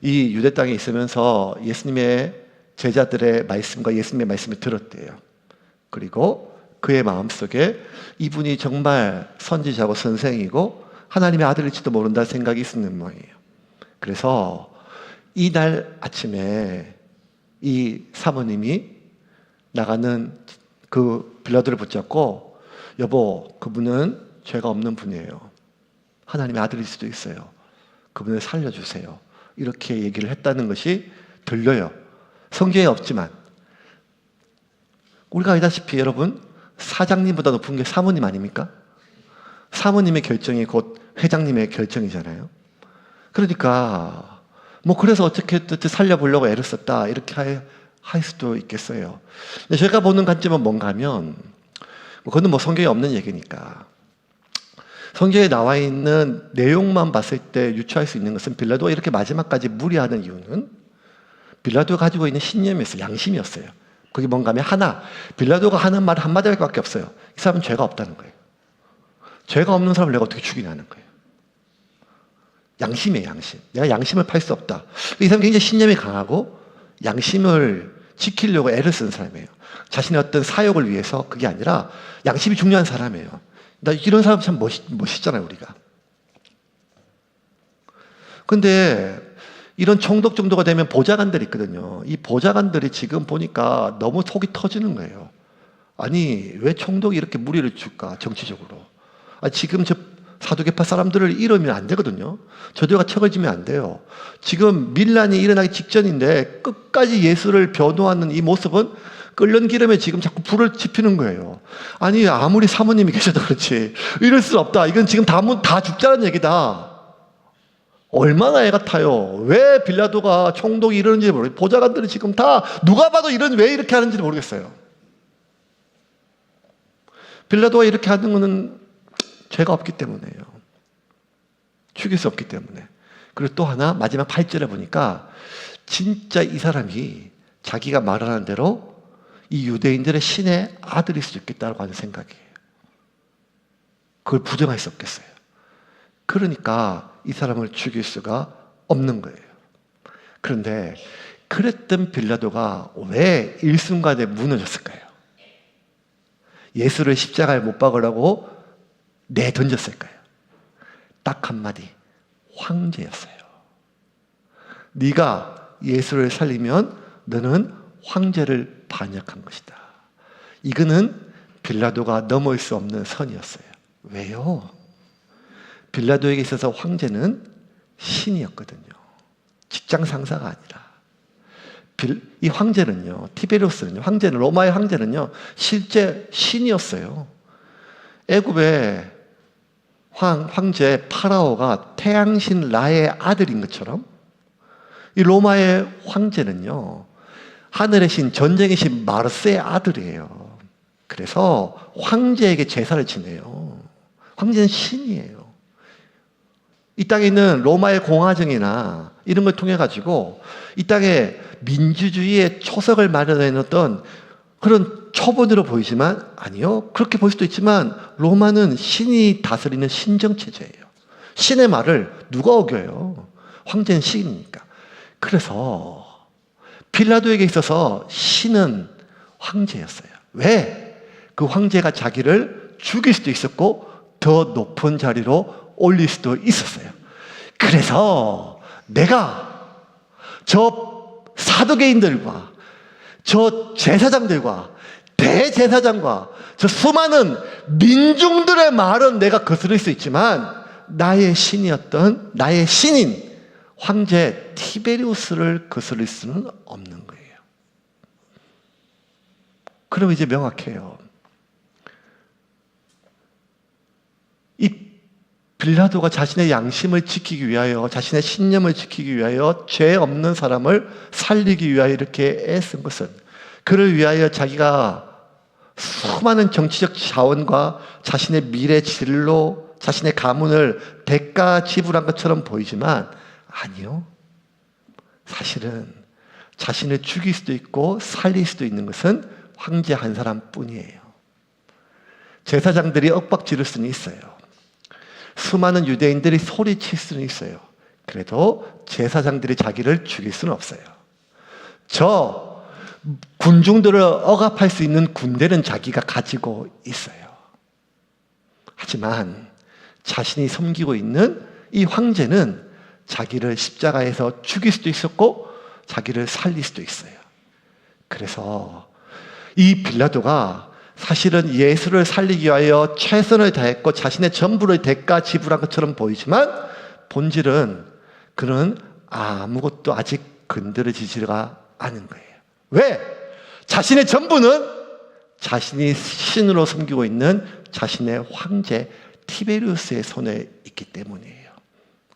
이 유대 땅에 있으면서 예수님의 제자들의 말씀과 예수님의 말씀을 들었대요. 그리고 그의 마음속에 이분이 정말 선지자고 선생이고 하나님의 아들일지도 모른다는 생각이 있는 모양이에요. 그래서 이날 아침에 이 사모님이 나가는 그 빌라도를 붙잡고, 여보, 그분은 죄가 없는 분이에요. 하나님의 아들일 수도 있어요. 그분을 살려주세요. 이렇게 얘기를 했다는 것이 들려요. 성경에 없지만 우리가 알다시피 여러분, 사장님보다 높은 게 사모님 아닙니까? 사모님의 결정이 곧 회장님의 결정이잖아요. 그러니까 그래서 어떻게 살려보려고 애를 썼다, 이렇게 할 수도 있겠어요. 근데 제가 보는 관점은 뭔가 하면, 그건 성경에 없는 얘기니까, 성경에 나와 있는 내용만 봤을 때 유추할 수 있는 것은 빌라도가 이렇게 마지막까지 무리하는 이유는 빌라도가 가지고 있는 신념이었어요. 양심이었어요. 그게 뭔가 하면 빌라도가 하는 말 한마디밖에 없어요. 이 사람은 죄가 없다는 거예요. 죄가 없는 사람을 내가 어떻게 죽이냐는 거예요. 양심이에요, 양심. 내가 양심을 팔 수 없다. 이 사람은 굉장히 신념이 강하고 양심을 지키려고 애를 쓰는 사람이에요. 자신의 어떤 사욕을 위해서. 그게 아니라 양심이 중요한 사람이에요. 나 이런 사람 참 멋있잖아요, 우리가. 근데 이런 총독 정도가 되면 보좌관들이 있거든요. 이 보좌관들이 지금 보니까 너무 속이 터지는 거예요. 아니, 왜 총독이 이렇게 무리를 줄까, 정치적으로. 지금 저 사두개파 사람들을 이러면 안 되거든요. 저들과 척을 지면 안 돼요. 지금 밀란이 일어나기 직전인데 끝까지 예수를 변호하는 이 모습은 끓는 기름에 지금 자꾸 불을 지피는 거예요. 아니, 아무리 사모님이 계셔도 그렇지 이럴 수 없다. 이건 지금 다 죽자는 얘기다. 얼마나 애가 타요. 왜 빌라도가 총독이 이러는지 모르겠어요. 보좌관들이 지금 다 누가 봐도 왜 이렇게 하는지 모르겠어요. 빌라도가 이렇게 하는 것은 죄가 없기 때문에요. 죽일 수 없기 때문에. 그리고 또 하나, 마지막 8절에 보니까 진짜 이 사람이 자기가 말하는 대로 이 유대인들의 신의 아들일 수 있겠다고 하는 생각이에요. 그걸 부정할 수 없겠어요. 그러니까 이 사람을 죽일 수가 없는 거예요. 그런데 그랬던 빌라도가 왜 일순간에 무너졌을까요? 예수를 십자가에 못 박으라고 내던졌을까요? 딱 한마디, 황제였어요. 네가 예수를 살리면 너는 황제를 반역한 것이다. 이거는 빌라도가 넘을 수 없는 선이었어요. 왜요? 빌라도에게 있어서 황제는 신이었거든요. 직장 상사가 아니라. 이 황제는요, 티베리우스는요, 로마의 황제는요, 실제 신이었어요. 애굽의 황제 파라오가 태양신 라의 아들인 것처럼 이 로마의 황제는요, 하늘의 신, 전쟁의 신 마르스의 아들이에요. 그래서 황제에게 제사를 지내요. 황제는 신이에요. 이 땅에 있는 로마의 공화정이나 이런 걸 통해 가지고 이 땅에 민주주의의 초석을 마련해 놓던 그런 초본으로 보이지만 아니요. 그렇게 볼 수도 있지만 로마는 신이 다스리는 신정체제예요. 신의 말을 누가 어겨요? 황제는 신이니까. 그래서 빌라도에게 있어서 신은 황제였어요. 왜? 그 황제가 자기를 죽일 수도 있었고 더 높은 자리로 올릴 수도 있었어요. 그래서 내가 저 사두개인들과 저 제사장들과 대제사장과 저 수많은 민중들의 말은 내가 거스를 수 있지만 나의 신인 황제 티베리우스를 거스를 수는 없는 거예요. 그럼 이제 명확해요. 이 빌라도가 자신의 양심을 지키기 위하여, 자신의 신념을 지키기 위하여 죄 없는 사람을 살리기 위하여 이렇게 애쓴 것은 그를 위하여 자기가 수많은 정치적 자원과 자신의 미래 진로, 자신의 가문을 대가 지불한 것처럼 보이지만 아니요. 사실은 자신을 죽일 수도 있고 살릴 수도 있는 것은 황제 한 사람뿐이에요. 제사장들이 윽박 지를 수는 있어요. 수많은 유대인들이 소리칠 수는 있어요. 그래도 제사장들이 자기를 죽일 수는 없어요. 저 군중들을 억압할 수 있는 군대는 자기가 가지고 있어요. 하지만 자신이 섬기고 있는 이 황제는 자기를 십자가에서 죽일 수도 있었고 자기를 살릴 수도 있어요. 그래서 이 빌라도가 사실은 예수를 살리기 위하여 최선을 다했고 자신의 전부를 대가 지불한 것처럼 보이지만 본질은 그는 아무것도 아직 건드려지지가 않은 거예요. 왜? 자신의 전부는 자신이 신으로 섬기고 있는 자신의 황제 티베리우스의 손에 있기 때문이에요.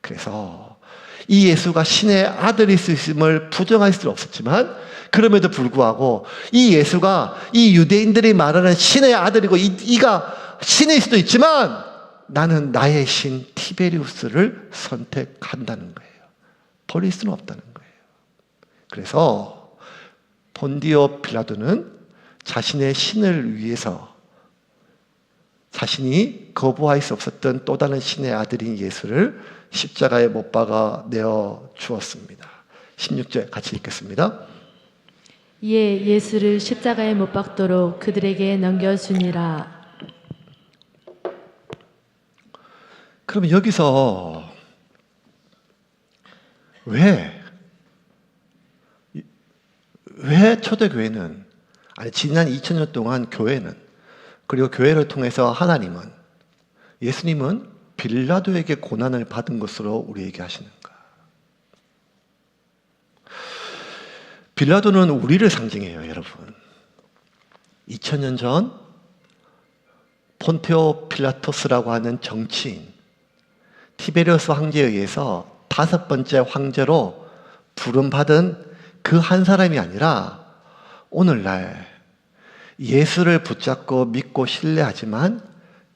그래서 이 예수가 신의 아들일 수 있음을 부정할 수 없었지만 그럼에도 불구하고 이 예수가 이 유대인들이 말하는 신의 아들이고 이가 신일 수도 있지만 나는 나의 신 티베리우스를 선택한다는 거예요. 버릴 수는 없다는 거예요. 그래서 본디오 빌라도는 자신의 신을 위해서 자신이 거부할 수 없었던 또 다른 신의 아들인 예수를 십자가에 못 박아 내어 주었습니다. 16절 같이 읽겠습니다. 이에 예수를 십자가에 못 박도록 그들에게 넘겨주니라. 그러면 여기서 왜 왜 초대교회는, 아니 지난 2000년 동안 교회는, 그리고 교회를 통해서 하나님은, 예수님은 빌라도에게 고난을 받은 것으로 우리에게 하시는가? 빌라도는 우리를 상징해요, 여러분. 2000년 전 폰티오 필라토스라고 하는 정치인, 티베리우스 황제에 의해서 5번째 황제로 부름받은 그 한 사람이 아니라 오늘날 예수를 붙잡고 믿고 신뢰하지만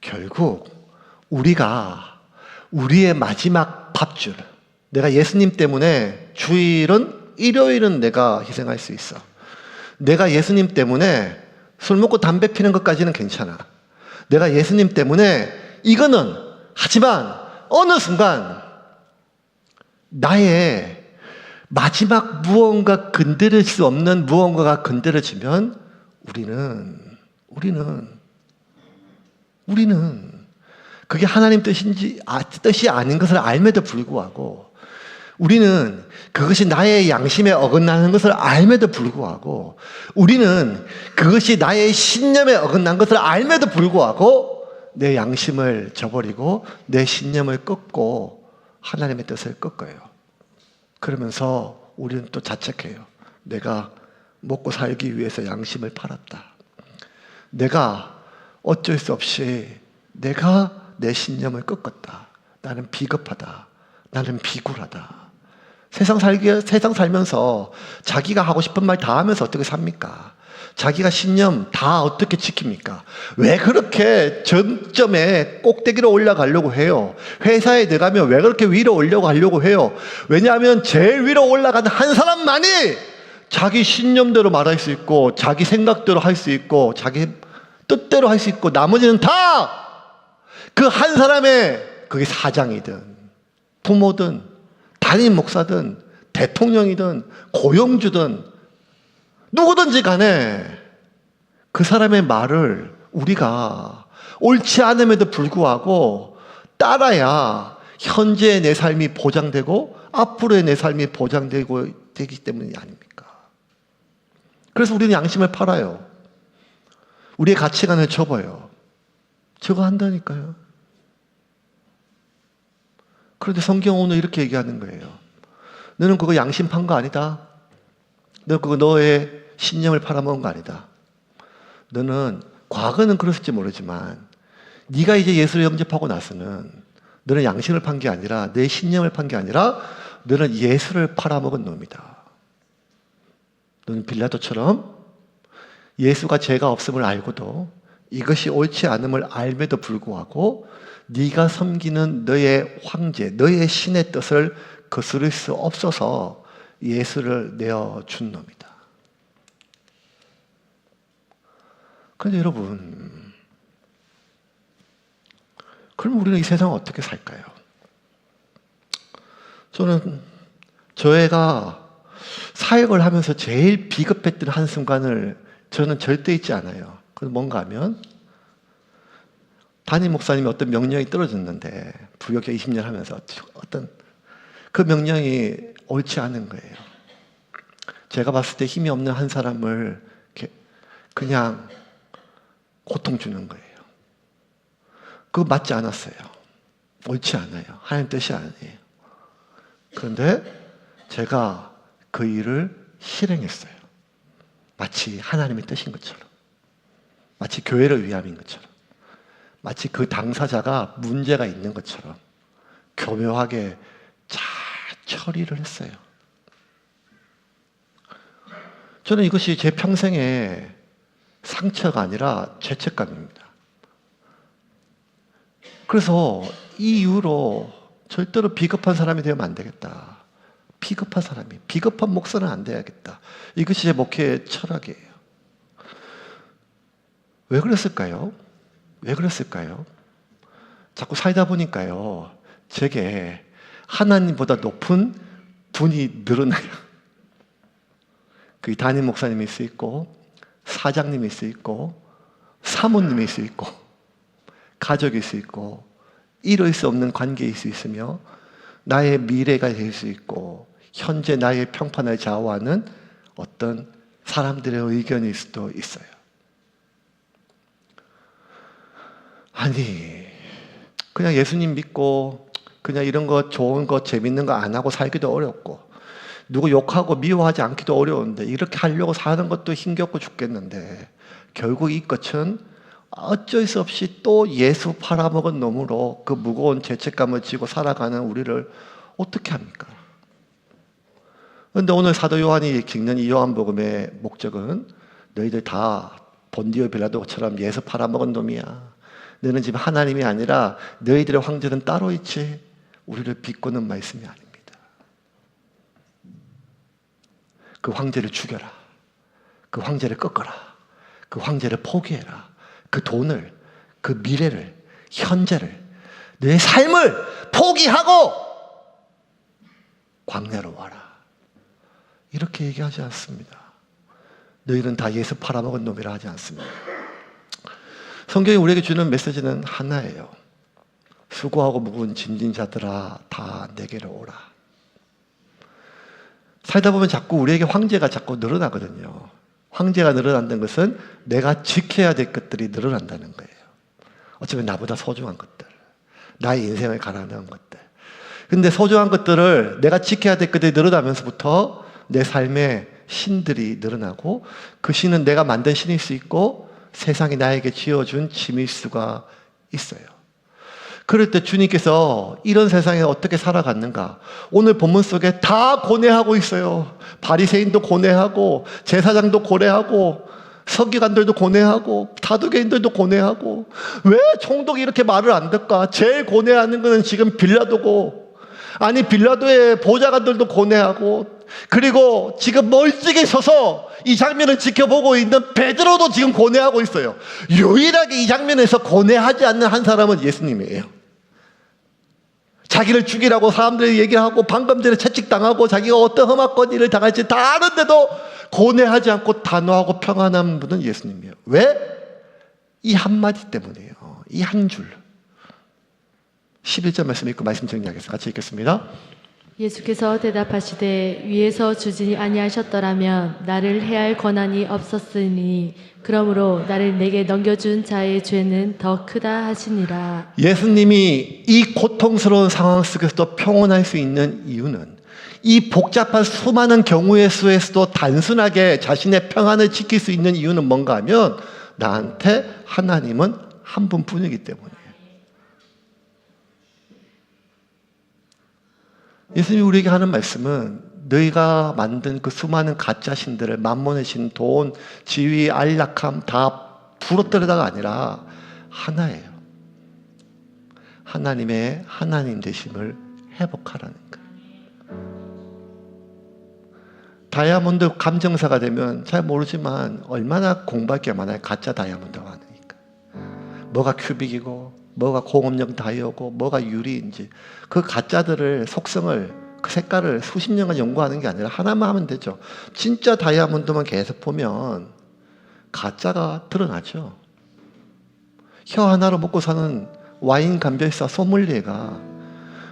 결국 우리가 우리의 마지막 밥줄, 내가 예수님 때문에 주일은, 일요일은 내가 희생할 수 있어. 내가 예수님 때문에 술 먹고 담배 피는 것까지는 괜찮아. 내가 예수님 때문에 이거는, 하지만 어느 순간 나의 마지막 무언가 건드릴 수 없는 무언가가 건드려지면 우리는 그게 하나님 뜻이 아닌 것을 알매도 불구하고, 우리는 그것이 나의 양심에 어긋나는 것을 알매도 불구하고, 우리는 그것이 나의 신념에 어긋난 것을 알매도 불구하고 내 양심을 저버리고 내 신념을 꺾고 하나님의 뜻을 꺾어요. 그러면서 우리는 또 자책해요. 내가 먹고 살기 위해서 양심을 팔았다. 내가 어쩔 수 없이 내가 내 신념을 꺾었다. 나는 비겁하다. 나는 비굴하다. 세상 살면서 자기가 하고 싶은 말 다 하면서 어떻게 삽니까? 자기가 신념 다 어떻게 지킵니까? 왜 그렇게 전점에 꼭대기로 올라가려고 해요? 회사에 들어가면 왜 그렇게 위로 올라가려고 해요? 왜냐하면 제일 위로 올라가는 한 사람만이 자기 신념대로 말할 수 있고, 자기 생각대로 할 수 있고, 자기 뜻대로 할 수 있고, 나머지는 다 그 한 사람의, 그게 사장이든 부모든 담임 목사든 대통령이든 고용주든 누구든지 간에 그 사람의 말을 우리가 옳지 않음에도 불구하고 따라야 현재의 내 삶이 보장되고 앞으로의 내 삶이 되기 때문이 아닙니까? 그래서 우리는 양심을 팔아요. 우리의 가치관을 접어요. 저거 한다니까요. 그런데 성경은 오늘 이렇게 얘기하는 거예요. 너는 그거 양심 판 거 아니다. 너 그거 너의 신념을 팔아먹은 거 아니다. 너는 과거는 그랬을지 모르지만 네가 이제 예수를 영접하고 나서는 너는 양심을 판 게 아니라, 내 신념을 판 게 아니라 너는 예수를 팔아먹은 놈이다. 너는 빌라도처럼 예수가 죄가 없음을 알고도 이것이 옳지 않음을 알매도 불구하고 네가 섬기는 너의 황제, 너의 신의 뜻을 거스를 수 없어서 예수를 내어준 놈이다. 그런데 여러분, 그럼 우리는 이 세상을 어떻게 살까요? 저는 저희가 사역을 하면서 제일 비겁했던 한순간을 저는 절대 잊지 않아요. 그건 뭔가 하면, 담임 목사님이 어떤 명령이 떨어졌는데, 부교육 20년 하면서 어떤 그 명령이 옳지 않은 거예요. 제가 봤을 때 힘이 없는 한 사람을 그냥 고통 주는 거예요. 그거 맞지 않았어요. 옳지 않아요. 하나님 뜻이 아니에요. 그런데 제가 그 일을 실행했어요. 마치 하나님의 뜻인 것처럼, 마치 교회를 위함인 것처럼, 마치 그 당사자가 문제가 있는 것처럼 교묘하게 잘 처리를 했어요. 저는 이것이 제 평생의 상처가 아니라 죄책감입니다. 그래서 이 이후로 절대로 비겁한 사람이 되면 안 되겠다. 비겁한 목사는 안 돼야겠다. 이것이 제 목회의 철학이에요. 왜 그랬을까요? 자꾸 살다 보니까요, 제게 하나님보다 높은 분이 늘어나요. 그 담임 목사님일 수 있고, 사장님일 수 있고, 사모님일 수 있고, 가족일 수 있고, 이룰 수 없는 관계일 수 있으며, 나의 미래가 될 수 있고, 현재 나의 평판을 좌우하는 어떤 사람들의 의견일 수도 있어요. 아니, 그냥 예수님 믿고 그냥 이런 거 좋은 거 재밌는 거 안 하고 살기도 어렵고 누구 욕하고 미워하지 않기도 어려운데 이렇게 하려고 사는 것도 힘겹고 죽겠는데 결국 이 끝은 어쩔 수 없이 또 예수 팔아먹은 놈으로 그 무거운 죄책감을 지고 살아가는 우리를 어떻게 합니까? 그런데 오늘 사도 요한이 읽는 이 요한복음의 목적은 너희들 다 본디오 빌라도처럼 예수 팔아먹은 놈이야. 너는 지금 하나님이 아니라 너희들의 황제는 따로 있지. 우리를 비꼬는 말씀이 아닙니다. 그 황제를 죽여라. 그 황제를 꺾어라. 그 황제를 포기해라. 그 돈을, 그 미래를, 현재를, 너의 삶을 포기하고 광야로 와라. 이렇게 얘기하지 않습니다. 너희는 다 예수 팔아먹은 놈이라 하지 않습니다. 성경이 우리에게 주는 메시지는 하나예요. 수고하고 무거운 짐진 자들아 다 내게로 오라. 살다 보면 자꾸 우리에게 황제가 자꾸 늘어나거든요. 황제가 늘어난다는 것은 내가 지켜야 될 것들이 늘어난다는 거예요. 어쩌면 나보다 소중한 것들, 나의 인생을 가라앉는 것들. 근데 소중한 것들을 내가 지켜야 될 것들이 늘어나면서부터 내 삶에 신들이 늘어나고 그 신은 내가 만든 신일 수 있고 세상이 나에게 지어준 짐일 수가 있어요. 그럴 때 주님께서 이런 세상에 어떻게 살아갔는가? 오늘 본문 속에 다 고뇌하고 있어요. 바리새인도 고뇌하고 제사장도 고뇌하고 서기관들도 고뇌하고 사두개인들도 고뇌하고 왜 총독이 이렇게 말을 안 듣까? 제일 고뇌하는 것은 지금 빌라도고 아니 빌라도의 보좌관들도 고뇌하고 그리고 지금 멀찍이 서서 이 장면을 지켜보고 있는 베드로도 지금 고뇌하고 있어요. 유일하게 이 장면에서 고뇌하지 않는 한 사람은 예수님이에요. 자기를 죽이라고 사람들이 얘기하고 방금 전에 채찍당하고 자기가 어떤 험악한 일을 당할지 다 아는데도 고뇌하지 않고 단호하고 평안한 분은 예수님이에요. 왜? 이 한마디 때문이에요. 이 한 줄. 11절 말씀 읽고 말씀 정리하겠습니다. 같이 읽겠습니다. 예수께서 대답하시되 위에서 주지 아니하셨더라면 나를 해할 권한이 없었으니 그러므로 나를 내게 넘겨준 자의 죄는 더 크다 하시니라. 예수님이 이 고통스러운 상황 속에서도 평온할 수 있는 이유는 이 복잡한 수많은 경우의 수에서도 단순하게 자신의 평안을 지킬 수 있는 이유는 뭔가 하면 나한테 하나님은 한 분뿐이기 때문이에요. 예수님이 우리에게 하는 말씀은 너희가 만든 그 수많은 가짜 신들을 만몬의 신, 돈, 지위, 안락함 다 부러뜨리다가 아니라 하나예요. 하나님의 하나님 되심을 회복하라는 거예요. 다이아몬드 감정사가 되면 잘 모르지만 얼마나 공부할 게 많아요. 가짜 다이아몬드가 많으니까. 뭐가 큐빅이고 뭐가 공업용 다이어고 뭐가 유리인지 그 가짜들을 속성을 그 색깔을 수십 년간 연구하는 게 아니라 하나만 하면 되죠. 진짜 다이아몬드만 계속 보면 가짜가 드러나죠. 혀 하나로 먹고 사는 와인 감별사 소믈리에가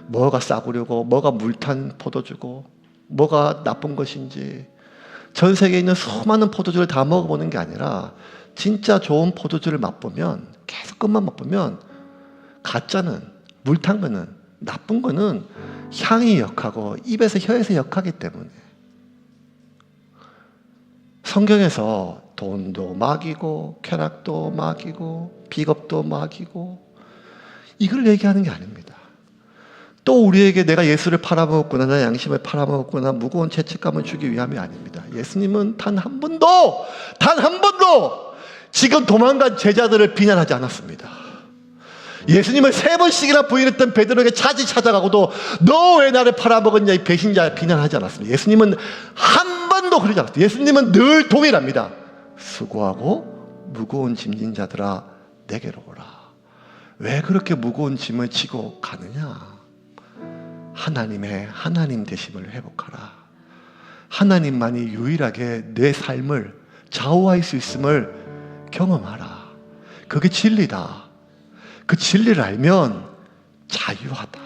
뭐가 싸구려고 뭐가 물탄 포도주고 뭐가 나쁜 것인지 전 세계에 있는 수많은 포도주를 다 먹어보는 게 아니라 진짜 좋은 포도주를 맛보면 계속 끝만 맛보면 가짜는 물탄 거는 나쁜 거는 향이 역하고 입에서 혀에서 역하기 때문에 성경에서 돈도 막이고 쾌락도 막이고 비겁도 막이고 이걸 얘기하는 게 아닙니다. 또 우리에게 내가 예수를 팔아먹었구나 나 양심을 팔아먹었구나 무거운 죄책감을 주기 위함이 아닙니다. 예수님은 단 한 번도 지금 도망간 제자들을 비난하지 않았습니다. 예수님을 3번씩이나 부인했던 베드로에게 차지 찾아가고도 너 왜 나를 팔아먹었냐 이 배신자 비난하지 않았습니다. 예수님은 한 번도 그러지 않았습니다. 예수님은 늘 동일합니다. 수고하고 무거운 짐진 자들아 내게로 오라. 왜 그렇게 무거운 짐을 지고 가느냐? 하나님의 하나님 되심을 회복하라. 하나님만이 유일하게 내 삶을 좌우할 수 있음을 경험하라. 그게 진리다. 그 진리를 알면 자유하다.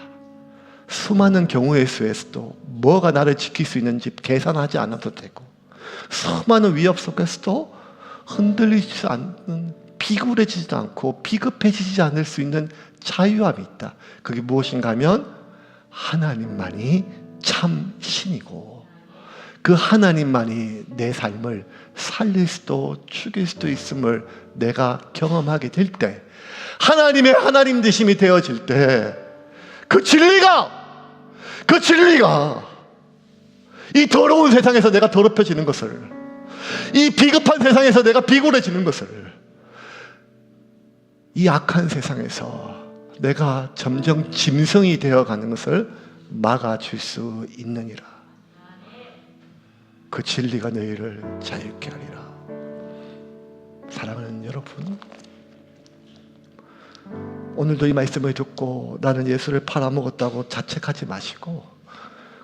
수많은 경우의 수에서도 뭐가 나를 지킬 수 있는지 계산하지 않아도 되고 수많은 위협 속에서도 흔들리지 않는, 비굴해지지 않고 비급해지지 않을 수 있는 자유함이 있다. 그게 무엇인가 하면 하나님만이 참 신이고 그 하나님만이 내 삶을 살릴 수도 죽일 수도 있음을 내가 경험하게 될 때, 하나님의 하나님 되심이 되어질 때, 그 진리가 이 더러운 세상에서 내가 더럽혀지는 것을, 이 비급한 세상에서 내가 비굴해지는 것을, 이 악한 세상에서 내가 점점 짐승이 되어가는 것을 막아줄 수 있느니라. 그 진리가 너희를 자유케 하리라. 사랑하는 여러분, 오늘도 이 말씀을 듣고 나는 예수를 팔아먹었다고 자책하지 마시고,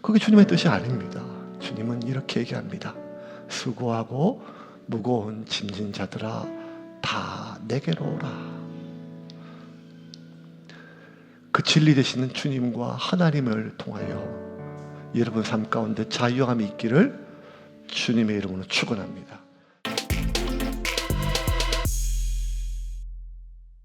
그게 주님의 뜻이 아닙니다. 주님은 이렇게 얘기합니다. 수고하고 무거운 짐진 자들아 다 내게로 오라. 그 진리 되시는 주님과 하나님을 통하여 여러분 삶 가운데 자유함이 있기를 주님의 이름으로 축원합니다.